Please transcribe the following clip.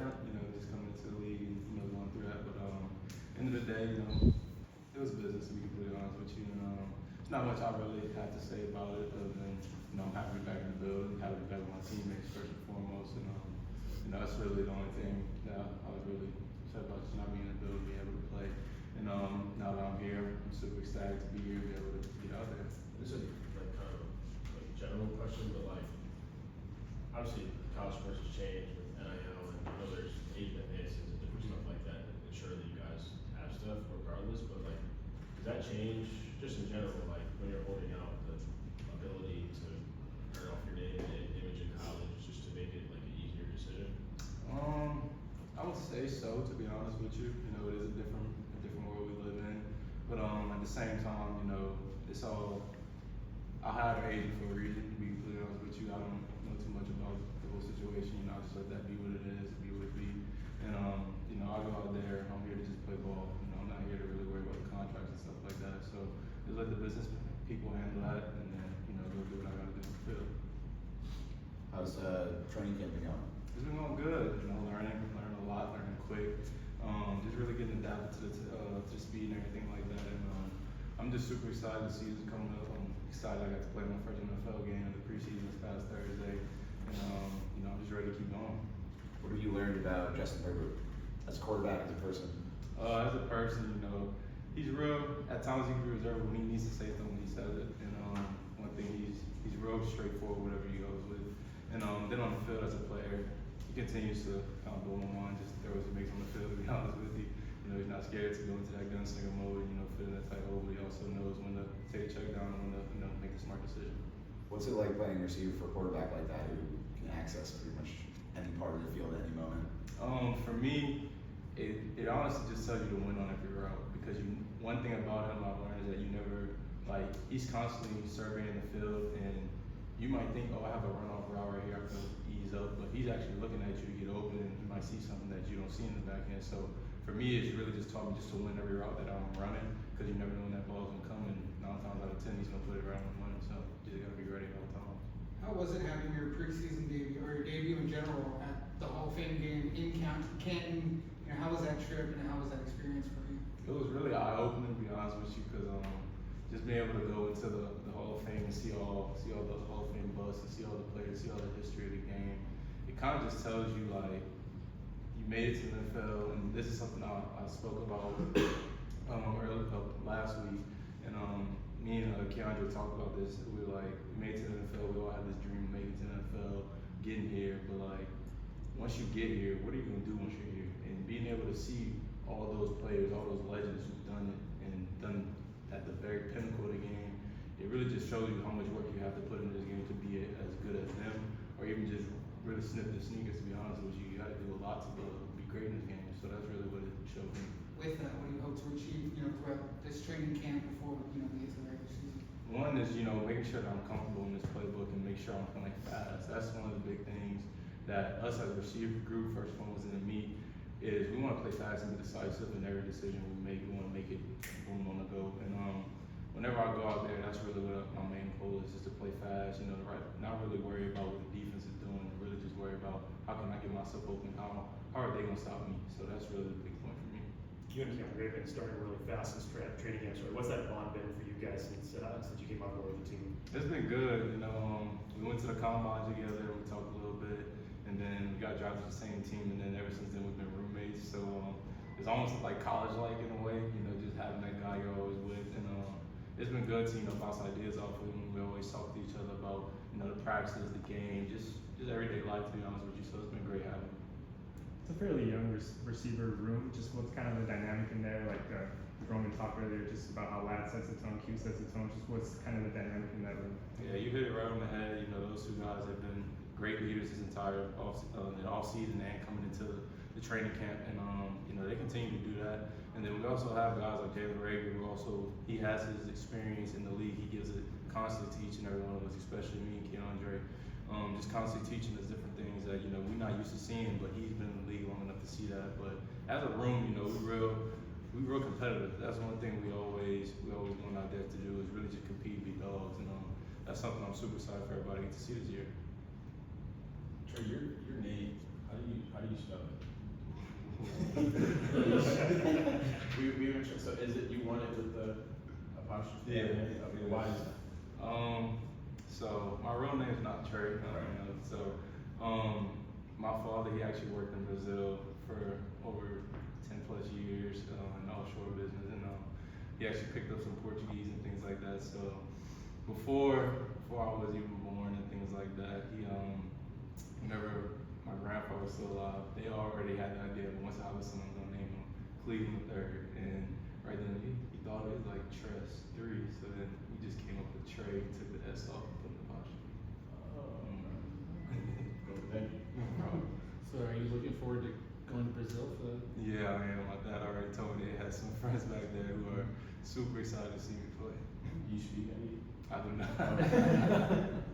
different, just coming into the league and, going through that. But end of the day, it was business, to be completely honest with you. And there's not much I really have to say about it other than, I'm happy to be back in the building, happy to be back with my teammates first and foremost. And, that's really the only thing that I was really upset about, just not being in the building, being able to play. And now that I'm here, I'm super excited to be here, be able to get out there. This is like kind of like a general question, but like obviously college sports has changed with NIL, and I know there's age advances and different stuff like that that ensure that you guys have stuff regardless. But like, does that change just in general? Like when you're holding out the ability to earn off your name and image in college, just to make it like an easier decision? I would say so, to be honest with you. It is a different world we live in. But at the same time, it's all, I hired an agent for a reason, to be completely honest with you. I don't know too much about the whole situation, I just let that be what it is, be what it be. And I go out there, I'm here to just play ball. I'm not here to really worry about the contracts and stuff like that. So just let the business people handle that, and then, go do what I gotta do in the field. How's training camp been going? It's been going good, learning a lot, learning quick. Just really getting adapted to speed and everything like that. And I'm just super excited. The season's coming up. I'm excited I got to play my first NFL game in the preseason this past Thursday. And I'm just ready to keep going. What have you learned about Justin Herbert as a quarterback, as a person? As a person, he's real. At times he can be reserved when he needs to say something, he says it. And one thing, he's real straightforward, whatever he goes with. And then on the field as a player, he continues to kind of blow my mind, just throws he makes on the field, to be honest with you. He's not scared to go into that gunslinger mode, fit in that tight hole, but he also knows when to take a check down and when to, make the smart decision. What's it like playing receiver for a quarterback like that who can access pretty much any part of the field at any moment? For me, it honestly just tells you to win on every route, because one thing about him I've learned is that you never, he's constantly surveying the field, and you might think, oh, I have a runoff route right here, I can ease up, but he's actually looking at you to get open, and he might see something that you don't see in the back end. So for me, it's really just taught me just to win every route that I'm running, because you never know when that ball's gonna come, and 9 times out of 10, he's gonna put it right on the money. So you just gotta be ready all the time. How was it having your preseason debut, or your debut in general, at the Hall of Fame game in Canton? How was that trip, and how was that experience for you? It was really eye-opening, to be honest with you, because just being able to go into the Hall of Fame and see all the Hall of Fame busts and see all the players, see all the history of the game, it kind of just tells you you made it to the NFL, and this is something I spoke about last week, and me and Keandre talked about this. We were we made it to the NFL. We all had this dream of making it to the NFL, getting here, but once you get here, what are you gonna do once you're here? And being able to see all those players, all those legends who've done it and done at the very pinnacle of the game, it really just shows you how much work you have to put into this game to be as good as them, or even just really sniff the sneakers. To be honest with you, you got to do a lot to be great in this game. So that's really what it showed me. With that, what do you hope to achieve, throughout this training camp before we get to the regular season? One is, making sure that I'm comfortable in this playbook and make sure I'm playing fast. That's one of the big things that us as a receiver group, first one was in the meet, is we want to play fast and be decisive in every decision we make. We want to make it boom on the go. And whenever I go out there, that's really what my main goal is, just to play fast. Not really worry about what the defense is doing. Really just worry about how can I get myself open. How are they gonna stop me? So that's really the big point for me. You and Keandre have been starting really fast since training camp started. What's that bond been for you guys since you came on board with the team? It's been good. We went to the combine together. We talked a little bit. And then we got drafted to the same team, and then ever since then we've been roommates. So it's almost like college-like in a way, just having that guy you're always with. And it's been good to bounce ideas off of him. We always talk to each other about the practices, the game, just everyday life, to be honest with you. So it's been great having him. It's a fairly young receiver room. Just what's kind of the dynamic in there? Roman talked earlier just about how Lad sets the tone, Q sets the tone. Just what's kind of the dynamic in that room? Yeah, you hit it right on the head. Those two guys have been great leaders this entire off season and coming into the training camp, and they continue to do that. And then we also have guys like Jalen Rager, who he has his experience in the league. He gives it constantly to each and every one of us, especially me and Keandre. Just constantly teaching us different things that we're not used to seeing, but he's been in the league long enough to see that. But as a room, we real competitive. That's one thing we always going out there to do, is really just compete, be dogs, and that's something I'm super excited for everybody to see this year. Tre, your name, how do you spell it? we mentioned, so is it, you want it with the apostrophe? Yeah. Okay, why is that? So my real name's not Trey. My father, he actually worked in Brazil for over 10 plus years in the offshore business, and he actually picked up some Portuguese and things like that. So before I was even born and things like that, he whenever my grandfather was still alive, they already had the idea of once I was someone gonna name him Cleveland III, and right then he thought it was like Tress 3, so then we just came up with Trey, took the S off, and put the apostrophe. Thank you. So are you looking forward to going to Brazil for the? Yeah, I am. My dad already told me they had some friends back there who are super excited to see me play. You speak any? I do not.